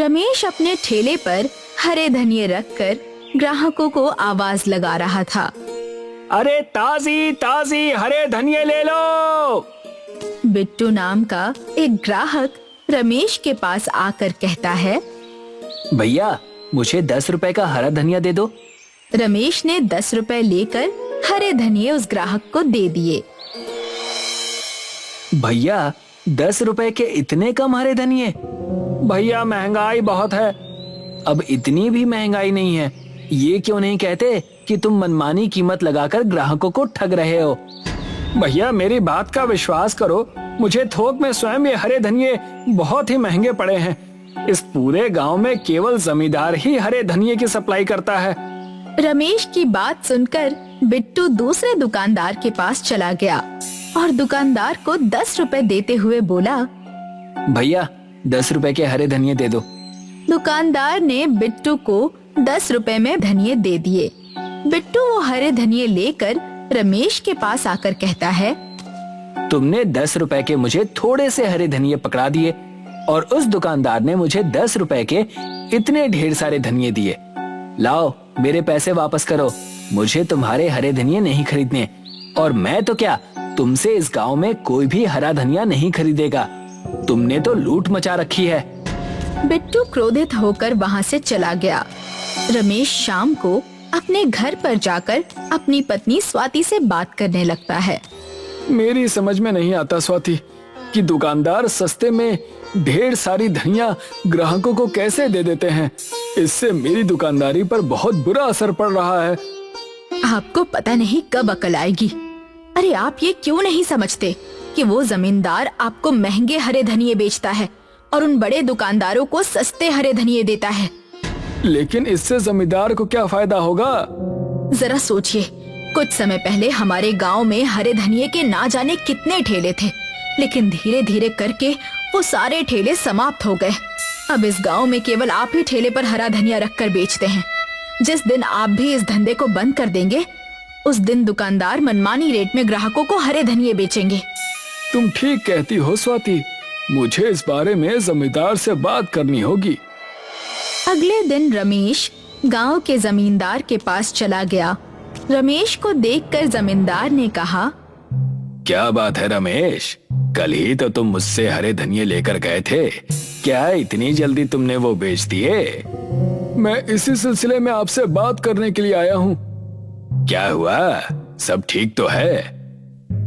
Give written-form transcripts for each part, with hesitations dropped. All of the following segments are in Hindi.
रमेश अपने ठेले पर हरे धनिये रखकर ग्राहकों को आवाज लगा रहा था। अरे ताजी ताजी हरे धनिये ले लो। बिट्टू नाम का एक ग्राहक रमेश के पास आकर कहता है, भैया मुझे 10 रुपए का हरा धनिया दे दो। रमेश ने 10 रुपए लेकर हरे धनिये उस ग्राहक को दे दिए। भैया 10 रुपए के इतने कम हरे धनिये? भैया महंगाई बहुत है। अब इतनी भी महंगाई नहीं है। ये क्यों नहीं कहते कि तुम मनमानी कीमत लगाकर ग्राहकों को ठग रहे हो? भैया मेरी बात का विश्वास करो, मुझे थोक में स्वयं ये हरे धनिये बहुत ही महंगे पड़े हैं। इस पूरे गांव में केवल जमींदार ही हरे धनिये की सप्लाई करता है। रमेश की बात सुनकर बिट्टू दूसरे दुकानदार के पास चला गया और दुकानदार को 10 रुपए देते हुए बोला, भैया 10 रुपए के हरे धनिये दे दो। दुकानदार ने बिट्टू को 10 रुपए में धनिये दे दिए। बिट्टू वो हरे धनिये लेकर रमेश के पास आकर कहता है, तुमने 10 रुपए के मुझे थोड़े से हरे धनिये पकड़ा दिए और उस दुकानदार ने मुझे 10 रुपए के इतने ढेर सारे धनिये दिए। लाओ मेरे पैसे वापस करो, मुझे तुम्हारे हरे धनिये नहीं खरीदने। और मैं तो क्या, तुमसे इस गांव में कोई भी हरा धनिया नहीं खरीदेगा। तुमने तो लूट मचा रखी है। बिट्टू क्रोधित होकर वहाँ से चला गया। रमेश शाम को अपने घर पर जाकर अपनी पत्नी स्वाति से बात करने लगता है। मेरी समझ में नहीं आता स्वाति कि दुकानदार सस्ते में ढेर सारी धनिया ग्राहकों को कैसे दे देते हैं। इससे मेरी दुकानदारी पर बहुत बुरा असर पड़ रहा है। आपको पता नहीं कब अकल आएगी। अरे आप ये क्यों नहीं समझते कि वो जमींदार आपको महंगे हरे धनिये बेचता है और उन बड़े दुकानदारों को सस्ते हरे धनिये देता है। लेकिन इससे जमींदार को क्या फायदा होगा? जरा सोचिए, कुछ समय पहले हमारे गांव में हरे धनिये के ना जाने कितने ठेले थे, लेकिन धीरे धीरे करके वो सारे ठेले समाप्त हो गए। अब इस गांव में केवल आप ही ठेले पर हरा धनिया रखकर बेचते हैं। जिस दिन आप भी इस धंधे को बंद कर देंगे, उस दिन दुकानदार मनमानी रेट में ग्राहकों को हरे धनिये बेचेंगे। तुम ठीक कहती हो स्वाति, मुझे इस बारे में जमींदार से बात करनी होगी। अगले दिन रमेश गांव के जमींदार के पास चला गया। रमेश को देखकर जमींदार ने कहा, क्या बात है रमेश, कल ही तो तुम मुझसे हरे धनिये लेकर गए थे, क्या इतनी जल्दी तुमने वो बेच दिए? मैं इसी सिलसिले में आपसे बात करने के लिए आया हूँ। क्या हुआ, सब ठीक तो है?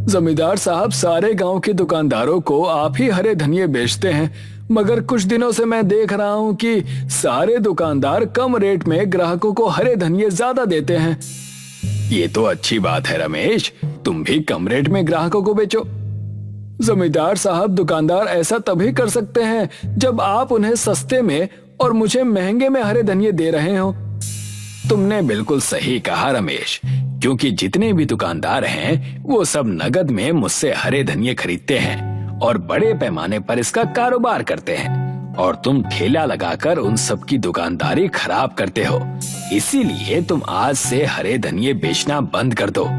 जमींदार साहब, सारे गांव के दुकानदारों को आप ही हरे धनिये बेचते हैं, मगर कुछ दिनों से मैं देख रहा हूँ कि सारे दुकानदार कम रेट में ग्राहकों को हरे धनिये ज्यादा देते हैं। ये तो अच्छी बात है रमेश, तुम भी कम रेट में ग्राहकों को बेचो। जमींदार साहब, दुकानदार ऐसा तभी कर सकते हैं जब आप उन्हें सस्ते में और मुझे महंगे में हरे धनिये दे रहे हो। तुमने बिल्कुल सही कहा रमेश, क्योंकि जितने भी दुकानदार हैं वो सब नगद में मुझसे हरे धनिये खरीदते हैं और बड़े पैमाने पर इसका कारोबार करते हैं, और तुम ठेला लगाकर उन सब की दुकानदारी खराब करते हो। इसीलिए तुम आज से हरे धनिये बेचना बंद कर दो।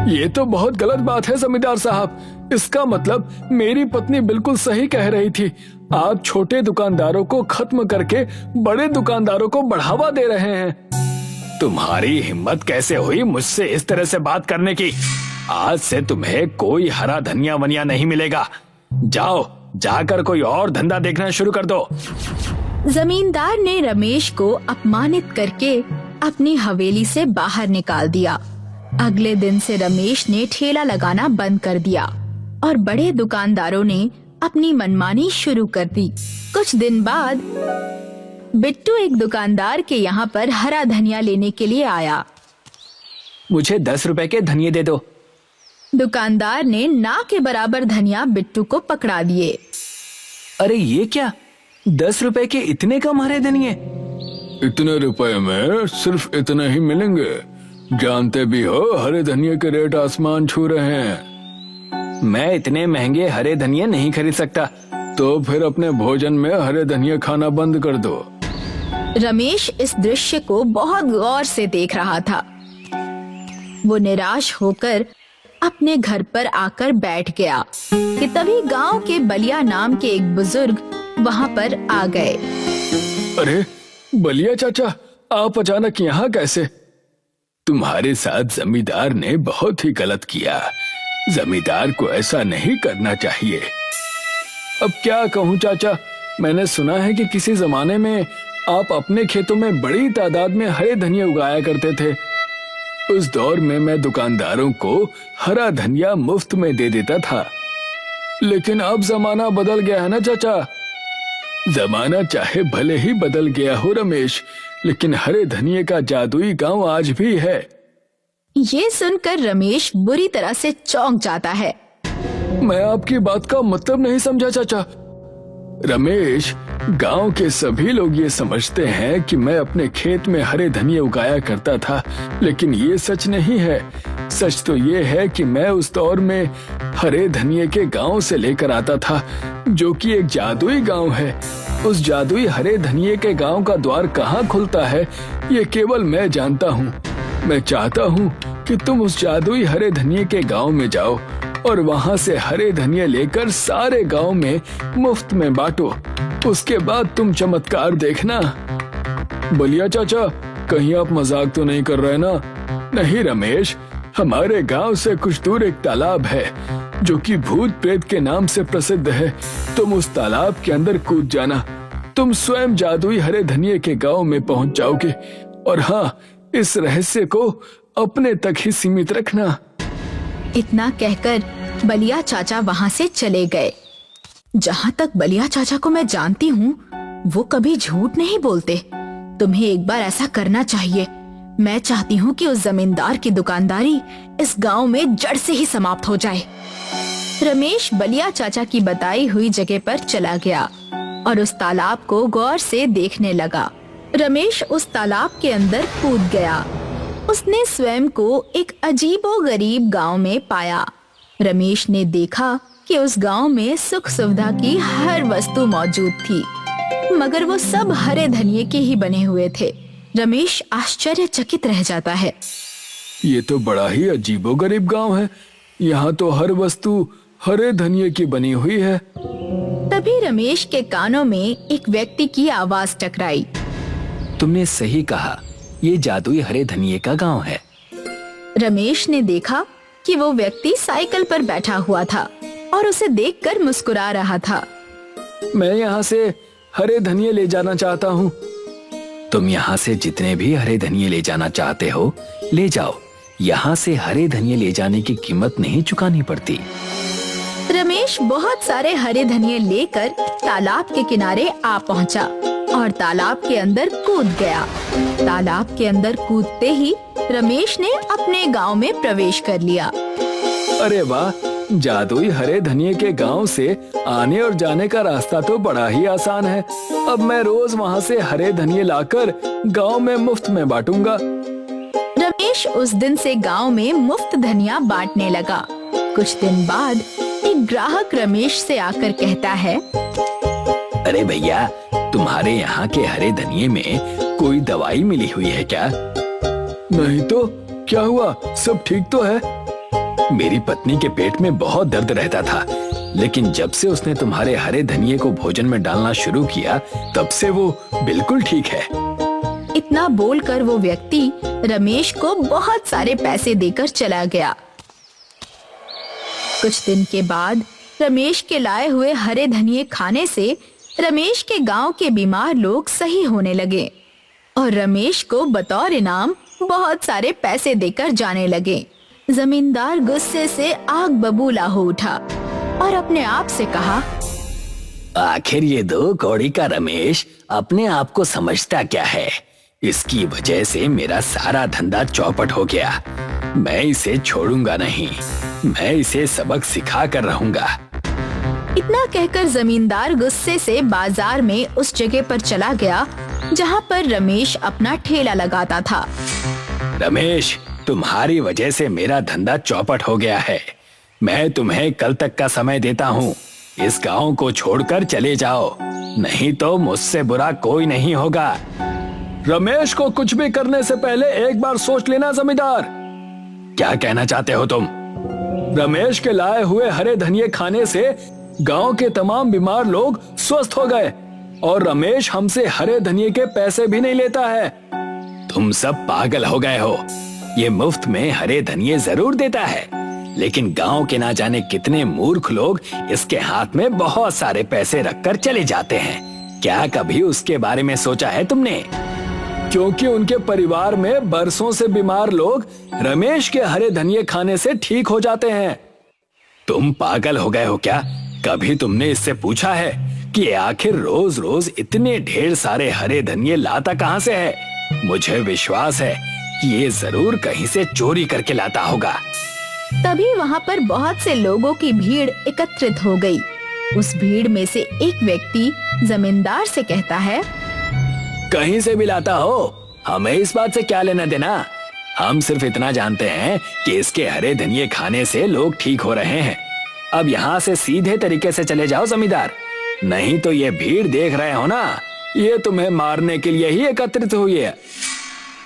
ये तो बहुत गलत बात है जमींदार साहब। इसका मतलब मेरी पत्नी बिल्कुल सही कह रही थी। आप छोटे दुकानदारों को खत्म करके बड़े दुकानदारों को बढ़ावा दे रहे हैं। तुम्हारी हिम्मत कैसे हुई मुझसे इस तरह से बात करने की? आज से तुम्हें कोई हरा धनिया वनिया नहीं मिलेगा। जाओ, जाकर कोई और धंधा देखना शुरू कर दो। जमींदार ने रमेश को अपमानित करके अपनी हवेली से बाहर निकाल दिया। अगले दिन से रमेश ने ठेला लगाना बंद कर दिया और बड़े दुकानदारों ने अपनी मनमानी शुरू कर दी। कुछ दिन बाद बिट्टू एक दुकानदार के यहाँ पर हरा धनिया लेने के लिए आया। मुझे 10 रुपए के धनिये दे दो। दुकानदार ने ना के बराबर धनिया बिट्टू को पकड़ा दिए। अरे ये क्या, 10 रुपए के इतने कम हरे धनिये? इतने रुपए में सिर्फ इतने ही मिलेंगे। जानते भी हो हरे धनिये के रेट आसमान छू रहे हैं। मैं इतने महंगे हरे धनिये नहीं खरीद सकता। तो फिर अपने भोजन में हरे धनिये खाना बंद कर दो। रमेश इस दृश्य को बहुत गौर से देख रहा था। वो निराश होकर अपने घर पर आकर बैठ गया कि तभी गांव के बलिया नाम के एक बुजुर्ग वहां पर आ गए। अरे बलिया चाचा, आप अचानक यहाँ कैसे? तुम्हारे साथ जमींदार ने बहुत ही गलत किया। जमींदार को ऐसा नहीं करना चाहिए। अब क्या कहूँ चाचा, मैंने सुना है कि किसी जमाने में आप अपने खेतों में बड़ी तादाद में हरे धनिया उगाया करते थे। उस दौर में मैं दुकानदारों को हरा धनिया मुफ्त में दे देता था। लेकिन अब जमाना बदल गया है ना चाचा। जमाना चाहे भले ही बदल गया हो रमेश, लेकिन हरे धनिये का जादुई गांव आज भी है। ये सुनकर रमेश बुरी तरह से चौंक जाता है। मैं आपकी बात का मतलब नहीं समझा चाचा। रमेश, गांव के सभी लोग ये समझते हैं कि मैं अपने खेत में हरे धनिये उगाया करता था, लेकिन ये सच नहीं है। सच तो ये है कि मैं उस दौर में हरे धनिये के गांव से लेकर आता था, जो कि एक जादुई गांव है। उस जादुई हरे धनिये के गांव का द्वार कहाँ खुलता है, ये केवल मैं जानता हूँ। मैं चाहता हूँ कि तुम उस जादुई हरे धनिये के गांव में जाओ और वहाँ से हरे धनिये लेकर सारे गांव में मुफ्त में बांटो। उसके बाद तुम चमत्कार देखना। बलिया चाचा, कहीं आप मजाक तो नहीं कर रहे ना? नहीं रमेश, हमारे गांव से कुछ दूर एक तालाब है जो कि भूत प्रेत के नाम से प्रसिद्ध है। तुम उस तालाब के अंदर कूद जाना। तुम स्वयं जादुई हरे धनिये के गांव में पहुंच जाओगे। और हाँ, इस रहस्य को अपने तक ही सीमित रखना। इतना कहकर बलिया चाचा वहाँ से चले गए। जहाँ तक बलिया चाचा को मैं जानती हूँ, वो कभी झूठ नहीं बोलते। तुम्हें एक बार ऐसा करना चाहिए। मैं चाहती हूँ कि उस जमींदार की दुकानदारी इस गांव में जड़ से ही समाप्त हो जाए। रमेश बलिया चाचा की बताई हुई जगह पर चला गया और उस तालाब को गौर से देखने लगा। रमेश उस तालाब के अंदर कूद गया। उसने स्वयं को एक अजीबोगरीब गांव में पाया। रमेश ने देखा कि उस गांव में सुख सुविधा की हर वस्तु मौजूद थी, मगर वो सब हरे धनिये के ही बने हुए थे। रमेश आश्चर्यचकित रह जाता है। ये तो बड़ा ही अजीबोगरीब गांव है। यहाँ तो हर वस्तु हरे धनिये की बनी हुई है। तभी रमेश के कानों में एक व्यक्ति की आवाज टकराई। तुमने सही कहा, ये जादुई हरे धनिये का गांव है। रमेश ने देखा कि वो व्यक्ति साइकिल पर बैठा हुआ था और उसे देखकर मुस्कुरा रहा था। मैं यहाँ से हरे धनिये ले जाना चाहता हूँ। तुम यहाँ से जितने भी हरे धनिये ले जाना चाहते हो ले जाओ। यहाँ से हरे धनिये ले जाने की कीमत नहीं चुकानी पड़ती। रमेश बहुत सारे हरे धनिये लेकर तालाब के किनारे आ पहुँचा और तालाब के अंदर कूद गया। तालाब के अंदर कूदते ही रमेश ने अपने गांव में प्रवेश कर लिया। अरे वाह, जादुई हरे धनिये के गांव से आने और जाने का रास्ता तो बड़ा ही आसान है। अब मैं रोज वहाँ से हरे धनिये लाकर गांव में मुफ्त में बांटूंगा। रमेश उस दिन से गांव में मुफ्त धनिया बांटने लगा। कुछ दिन बाद एक ग्राहक रमेश से आकर कहता है, अरे भैया, तुम्हारे यहाँ के हरे धनिये में कोई दवाई मिली हुई है क्या? नहीं तो क्या हुआ, सब ठीक तो है। मेरी पत्नी के पेट में बहुत दर्द रहता था, लेकिन जब से उसने तुम्हारे हरे धनिये को भोजन में डालना शुरू किया, तब से वो बिल्कुल ठीक है। इतना बोलकर वो व्यक्ति रमेश को बहुत सारे पैसे देकर चला गया। कुछ दिन के बाद रमेश के लाए हुए हरे धनिये खाने से रमेश के गांव के बीमार लोग सही होने लगे और रमेश को बतौर इनाम बहुत सारे पैसे देकर जाने लगे। जमींदार गुस्से से आग बबूला हो उठा और अपने आप से कहा, आखिर ये दो कौड़ी का रमेश अपने आप को समझता क्या है? इसकी वजह से मेरा सारा धंधा चौपट हो गया। मैं इसे छोड़ूंगा नहीं, मैं इसे सबक सिखा कर रहूंगा। इतना कहकर जमींदार गुस्से से बाजार में उस जगह पर चला गया जहाँ पर रमेश अपना ठेला लगाता था। रमेश, तुम्हारी वजह से मेरा धंधा चौपट हो गया है। मैं तुम्हें कल तक का समय देता हूँ। इस गांव को छोड़कर चले जाओ, नहीं तो मुझसे बुरा कोई नहीं होगा। रमेश को कुछ भी करने से पहले एक बार सोच लेना जमींदार। क्या कहना चाहते हो तुम? रमेश के लाए हुए हरे धनिये खाने से गांव के तमाम बीमार लोग स्वस्थ हो गए। और रमेश हमसे हरे धनिये के पैसे भी नहीं लेता है। तुम सब पागल हो गए हो। ये मुफ्त में हरे धनिये जरूर देता है, लेकिन गांव के ना जाने कितने मूर्ख लोग इसके हाथ में बहुत सारे पैसे रखकर चले जाते हैं। क्या कभी उसके बारे में सोचा है तुमने? क्योंकि उनके परिवार में बरसों से बीमार लोग रमेश के हरे धनिये खाने से ठीक हो जाते हैं। तुम पागल हो गए हो क्या? कभी तुमने इससे पूछा है कि आखिर रोज रोज इतने ढेर सारे हरे धनिये लाता कहां से है? मुझे विश्वास है कि ये जरूर कहीं से चोरी करके लाता होगा। तभी वहाँ पर बहुत से लोगों की भीड़ एकत्रित हो गई। उस भीड़ में से एक व्यक्ति जमींदार से कहता है, कहीं से भी लाता हो, हमें इस बात से क्या लेना देना। हम सिर्फ इतना जानते हैं कि इसके हरे धनिये खाने से लोग ठीक हो रहे हैं। अब यहाँ से सीधे तरीके से चले जाओ जमींदार, नहीं तो ये भीड़ देख रहे हो ना, ये तुम्हें मारने के लिए ही एकत्रित हुई है।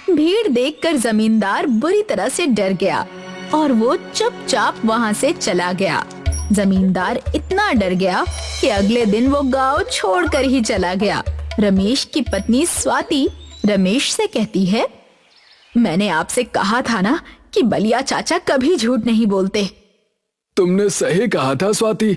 भीड़ देखकर जमींदार बुरी तरह से डर गया और वो चुपचाप वहाँ से चला गया। जमींदार इतना डर गया कि अगले दिन वो गांव छोड़कर ही चला गया। रमेश की पत्नी स्वाति रमेश से कहती है, मैंने आपसे कहा था ना कि बलिया चाचा कभी झूठ नहीं बोलते। तुमने सही कहा था स्वाति।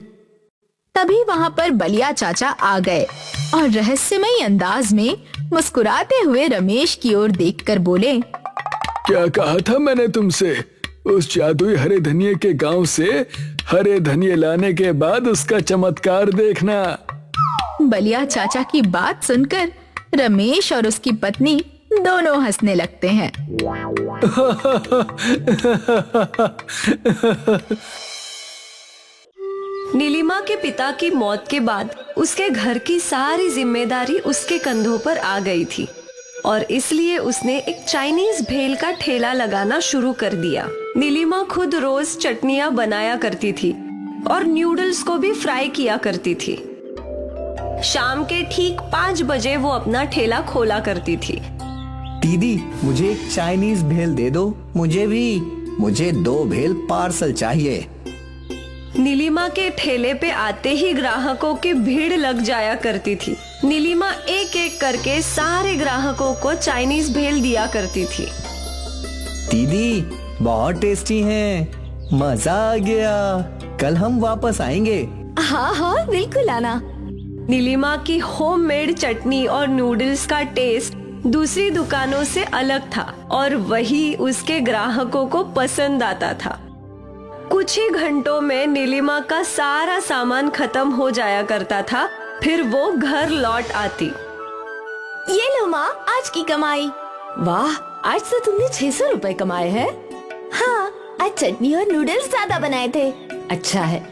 तभी वहाँ पर बलिया चाचा आ गए और रहस्यमयी अंदाज में मुस्कुराते हुए रमेश की ओर देखकर बोले, क्या कहा था मैंने तुमसे? उस जादुई हरे धनिये के गांव से हरे धनिये लाने के बाद उसका चमत्कार देखना। बलिया चाचा की बात सुनकर रमेश और उसकी पत्नी दोनों हंसने लगते हैं। नीलिमा के पिता की मौत के बाद उसके घर की सारी जिम्मेदारी उसके कंधों पर आ गई थी और इसलिए उसने एक चाइनीज भेल का ठेला लगाना शुरू कर दिया। नीलिमा खुद रोज चटनियां बनाया करती थी और न्यूडल्स को भी फ्राई किया करती थी। शाम के ठीक 5 बजे वो अपना ठेला खोला करती थी। दीदी, मुझे एक चाइनीज भेल दे दो। मुझे भी। मुझे 2 भेल पार्सल चाहिए। नीलिमा के ठेले पे आते ही ग्राहकों की भीड़ लग जाया करती थी। नीलिमा एक एक करके सारे ग्राहकों को चाइनीज भेल दिया करती थी। दीदी, बहुत टेस्टी हैं। मजा आ गया। कल हम वापस आएंगे। हाँ हाँ, बिल्कुल आना। नीलिमा की होममेड चटनी और नूडल्स का टेस्ट दूसरी दुकानों से अलग था और वही उसके ग्राहकों को पसंद आता था। कुछ ही घंटों में नीलिमा का सारा सामान खत्म हो जाया करता था। फिर वो घर लौट आती। ये लो माँ, आज की कमाई। वाह, आज तो तुमने 600 रुपए कमाए हैं। हाँ, आज चटनी और नूडल्स ज्यादा बनाए थे। अच्छा है,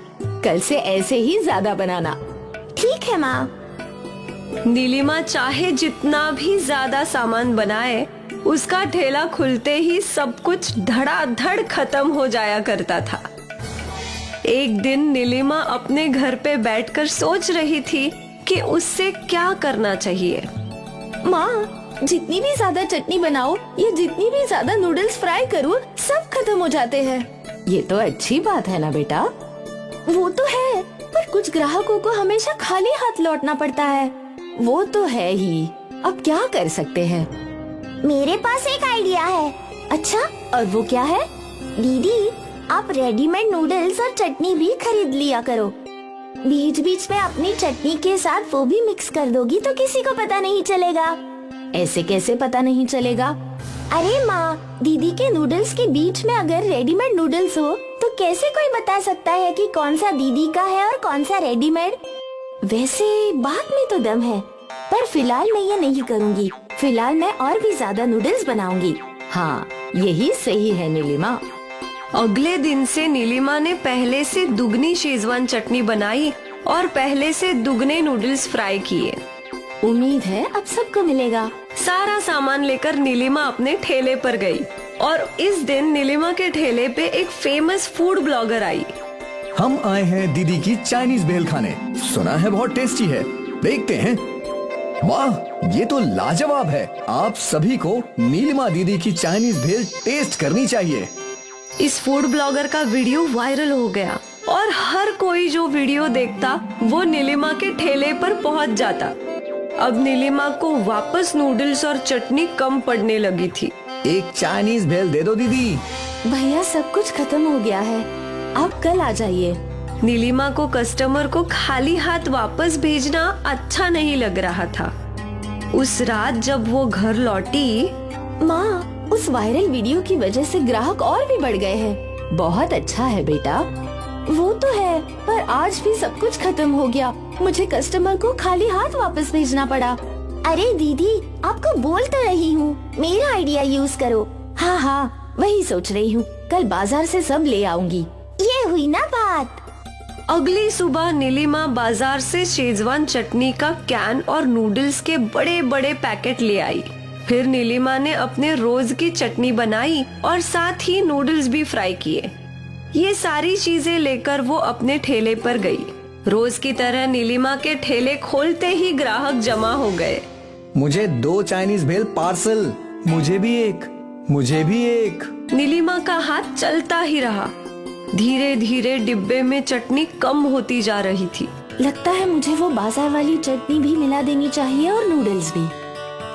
कल से ऐसे ही ज्यादा बनाना। ठीक है माँ। नीलिमा चाहे जितना भी ज्यादा सामान बनाए, उसका ठेला खुलते ही सब कुछ धड़ाधड़ खत्म हो जाया करता था। एक दिन नीलिमा अपने घर पे बैठकर सोच रही थी कि उससे क्या करना चाहिए। माँ, जितनी भी ज्यादा चटनी बनाओ या जितनी भी ज्यादा नूडल्स फ्राई करूँ, सब खत्म हो जाते हैं। ये तो अच्छी बात है ना बेटा। वो तो है, पर कुछ ग्राहकों को हमेशा खाली हाथ लौटना पड़ता है। वो तो है ही, अब क्या कर सकते हैं? मेरे पास एक आइडिया है। अच्छा, और वो क्या है? दीदी, आप रेडीमेड नूडल्स और चटनी भी खरीद लिया करो। बीच बीच में अपनी चटनी के साथ वो भी मिक्स कर दोगी तो किसी को पता नहीं चलेगा। ऐसे कैसे पता नहीं चलेगा? अरे माँ, दीदी के नूडल्स के बीच में अगर रेडीमेड नूडल्स हो तो कैसे कोई बता सकता है कि कौन सा दीदी का है और कौन सा रेडीमेड? वैसे बात में तो दम है, पर फिलहाल मैं ये नहीं करूँगी। फिलहाल मैं और भी ज्यादा नूडल्स बनाऊंगी। हाँ, यही सही है नीलिमा। अगले दिन से नीलिमा ने पहले से दुगनी शेजवान चटनी बनाई और पहले से दुगने नूडल्स फ्राई किए। उम्मीद है अब सबको मिलेगा। सारा सामान लेकर नीलिमा अपने ठेले पर गई और इस दिन नीलिमा के ठेले पे एक फेमस फूड ब्लॉगर आई। हम आए हैं दीदी की चाइनीज भेल खाने। सुना है बहुत टेस्टी है, देखते हैं। वाह, ये तो लाजवाब है। आप सभी को नीलिमा दीदी की चाइनीज भेल टेस्ट करनी चाहिए। इस फूड ब्लॉगर का वीडियो वायरल हो गया और हर कोई जो वीडियो देखता वो नीलिमा के ठेले पर पहुंच जाता। अब नीलिमा को वापस नूडल्स और चटनी कम पड़ने लगी थी। एक चाइनीज भेल दे दो दीदी। भैया सब कुछ खत्म हो गया है, आप कल आ जाइए। नीलिमा को कस्टमर को खाली हाथ वापस भेजना अच्छा नहीं लग रहा था। उस रात जब वो घर लौटी, माँ, उस वायरल वीडियो की वजह से ग्राहक और भी बढ़ गए हैं। बहुत अच्छा है बेटा। वो तो है, पर आज भी सब कुछ खत्म हो गया। मुझे कस्टमर को खाली हाथ वापस भेजना पड़ा। अरे दीदी, आपको बोल तो रही हूँ, मेरा आइडिया यूज करो। हाँ हाँ, वही सोच रही हूँ, कल बाजार से सब ले आऊंगी। ये हुई ना बात। अगली सुबह नीलिमा बाजार से शेजवान चटनी का कैन और नूडल्स के बड़े बड़े पैकेट ले आई। फिर नीलिमा ने अपने रोज की चटनी बनाई और साथ ही नूडल्स भी फ्राई किए। ये सारी चीजें लेकर वो अपने ठेले पर गई। रोज की तरह नीलिमा के ठेले खोलते ही ग्राहक जमा हो गए। मुझे 2 चाइनीज भेल पार्सल। मुझे भी एक, मुझे भी एक। नीलिमा का हाथ चलता ही रहा। धीरे धीरे डिब्बे में चटनी कम होती जा रही थी। लगता है मुझे वो बाजार वाली चटनी भी मिला देनी चाहिए और नूडल्स भी।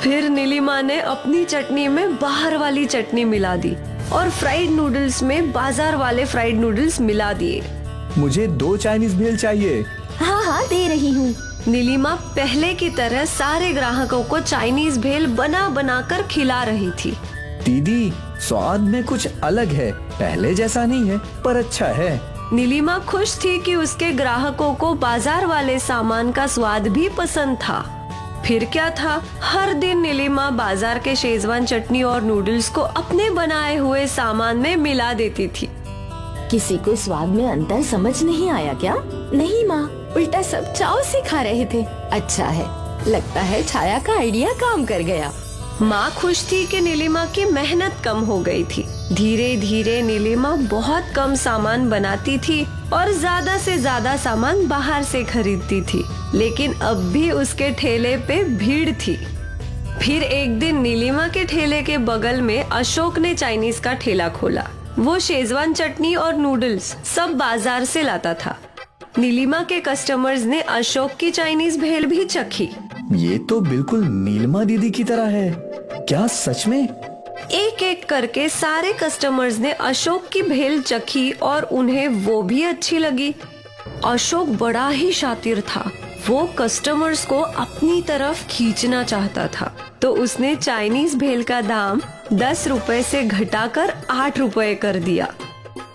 फिर नीलिमा ने अपनी चटनी में बाहर वाली चटनी मिला दी और फ्राइड नूडल्स में बाजार वाले फ्राइड नूडल्स मिला दिए। मुझे 2 चाइनीज भेल चाहिए। हाँ हाँ, दे रही हूँ। नीलिमा पहले की तरह सारे ग्राहकों को चाइनीज भेल बना बना कर खिला रही थी। दीदी, स्वाद में कुछ अलग है, पहले जैसा नहीं है, पर अच्छा है। नीलिमा खुश थी कि उसके ग्राहकों को बाजार वाले सामान का स्वाद भी पसंद था। फिर क्या था, हर दिन नीलिमा बाजार के शेजवान चटनी और नूडल्स को अपने बनाए हुए सामान में मिला देती थी। किसी को स्वाद में अंतर समझ नहीं आया क्या? नहीं माँ, उल्टा सब चाव से खा रहे थे। अच्छा है, लगता है छाया का आइडिया काम कर गया। माँ खुश थी कि नीलिमा की मेहनत कम हो गई थी। धीरे धीरे नीलिमा बहुत कम सामान बनाती थी और ज्यादा से ज्यादा सामान बाहर से खरीदती थी, लेकिन अब भी उसके ठेले पे भीड़ थी। फिर एक दिन नीलिमा के ठेले के बगल में अशोक ने चाइनीज का ठेला खोला। वो शेजवान चटनी और नूडल्स सब बाजार से लाता था। नीलिमा के कस्टमर्स ने अशोक की चाइनीज भेल भी चखी। ये तो बिल्कुल नीलिमा दीदी की तरह है। क्या सच में? एक एक करके सारे कस्टमर्स ने अशोक की भेल चखी और उन्हें वो भी अच्छी लगी। अशोक बड़ा ही शातिर था। वो कस्टमर्स को अपनी तरफ खींचना चाहता था, तो उसने चाइनीज भेल का दाम 10 रुपए से घटाकर 8 रुपए कर दिया।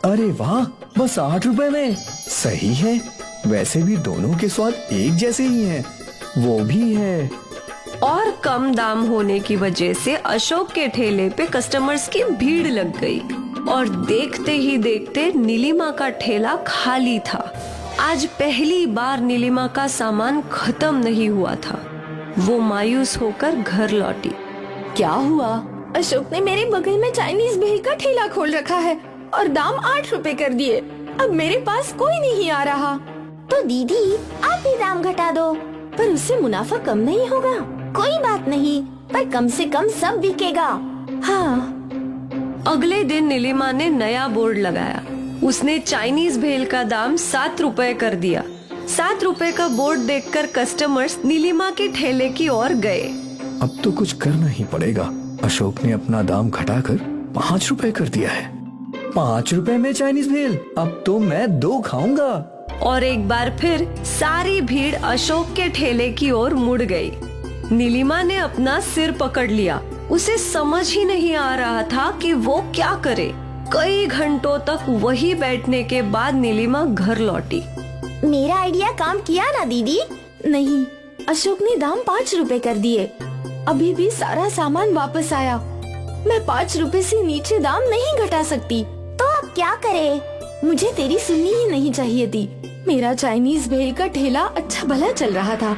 अरे वाह, बस 8 रुपए में? सही है। वैसे भी दोनों के स्वाद एक जैसे ही हैं। वो भी है। और कम दाम होने की वजह से अशोक के ठेले पे कस्टमर्स की भीड़ लग गई और देखते ही देखते नीलिमा का ठेला खाली था। आज पहली बार नीलिमा का सामान खत्म नहीं हुआ था। वो मायूस होकर घर लौटी। क्या हुआ? अशोक ने मेरे बगल में चाइनीज भेल का ठेला खोल रखा है और दाम 8 रुपए कर दिए। अब मेरे पास कोई नहीं आ रहा। तो दीदी, आप भी दाम घटा दो। पर उससे मुनाफा कम नहीं होगा। कोई बात नहीं, पर कम से कम सब बिकेगा। हाँ। अगले दिन नीलिमा ने नया बोर्ड लगाया। उसने चाइनीज भेल का दाम 7 रुपए कर दिया। 7 रुपए का बोर्ड देखकर कस्टमर्स नीलिमा के ठेले की ओर गए। अब तो कुछ करना ही पड़ेगा। अशोक ने अपना दाम घटाकर 5 रुपए कर दिया है। 5 रुपए में चाइनीज भेल? अब तो मैं 2 खाऊंगा। और एक बार फिर सारी भीड़ अशोक के ठेले की ओर मुड़ गई। नीलिमा ने अपना सिर पकड़ लिया। उसे समझ ही नहीं आ रहा था कि वो क्या करे। कई घंटों तक वही बैठने के बाद नीलिमा घर लौटी। मेरा आइडिया काम किया ना दीदी? नहीं, अशोक ने दाम 5 रुपए कर दिए। अभी भी सारा सामान वापस आया। मैं 5 रुपए से नीचे दाम नहीं घटा सकती। तो अब क्या करे? मुझे तेरी सुननी ही नहीं चाहिए थी। मेरा चाइनीज भेल का ठेला अच्छा भला चल रहा था।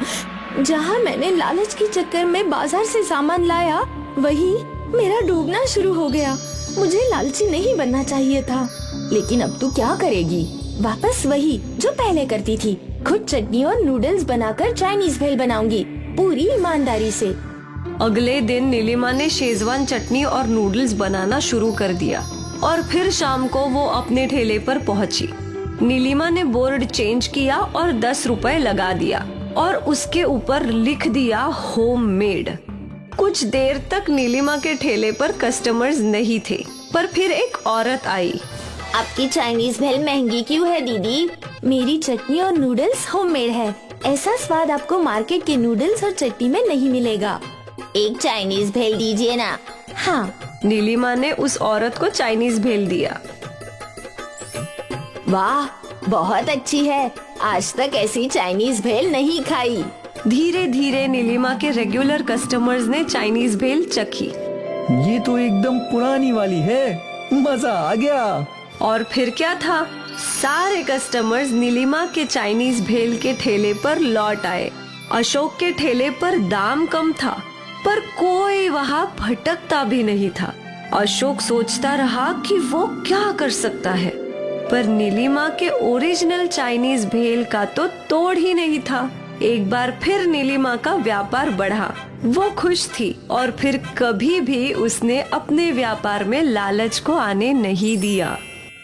जहाँ मैंने लालच के चक्कर में बाजार से सामान लाया, वही मेरा डूबना शुरू हो गया। मुझे लालची नहीं बनना चाहिए था। लेकिन अब तू क्या करेगी? वापस वही जो पहले करती थी। खुद चटनी और नूडल्स बनाकर चाइनीज भेल बनाऊंगी, पूरी ईमानदारी से। अगले दिन नीलिमा ने शेजवान चटनी और नूडल्स बनाना शुरू कर दिया और फिर शाम को वो अपने ठेले पर पहुंची। नीलिमा ने बोर्ड चेंज किया और 10 रुपए लगा दिया। और उसके ऊपर लिख दिया होममेड। कुछ देर तक नीलिमा के ठेले पर कस्टमर्स नहीं थे, पर फिर एक औरत आई। आपकी चाइनीज भेल महंगी क्यों है दीदी? मेरी चटनी और नूडल्स होममेड है। ऐसा स्वाद आपको मार्केट के नूडल्स और चटनी में नहीं मिलेगा। एक चाइनीज भेल दीजिए ना। हाँ। नीलिमा ने उस औरत को चाइनीज भेल दिया। वाह, बहुत अच्छी है। आज तक ऐसी चाइनीज भेल नहीं खाई। धीरे धीरे नीलिमा के रेगुलर कस्टमर्स ने चाइनीज भेल चखी ये तो एकदम पुरानी वाली है, मजा आ गया। और फिर क्या था, सारे कस्टमर्स नीलिमा के चाइनीज भेल के ठेले पर लौट आए। अशोक के ठेले पर दाम कम था, पर कोई वहाँ भटकता भी नहीं था। अशोक सोचता रहा कि वो क्या कर सकता है, पर नीलिमा के ओरिजिनल चाइनीज भेल का तो तोड़ ही नहीं था। एक बार फिर नीलिमा का व्यापार बढ़ा। वो खुश थी और फिर कभी भी उसने अपने व्यापार में लालच को आने नहीं दिया।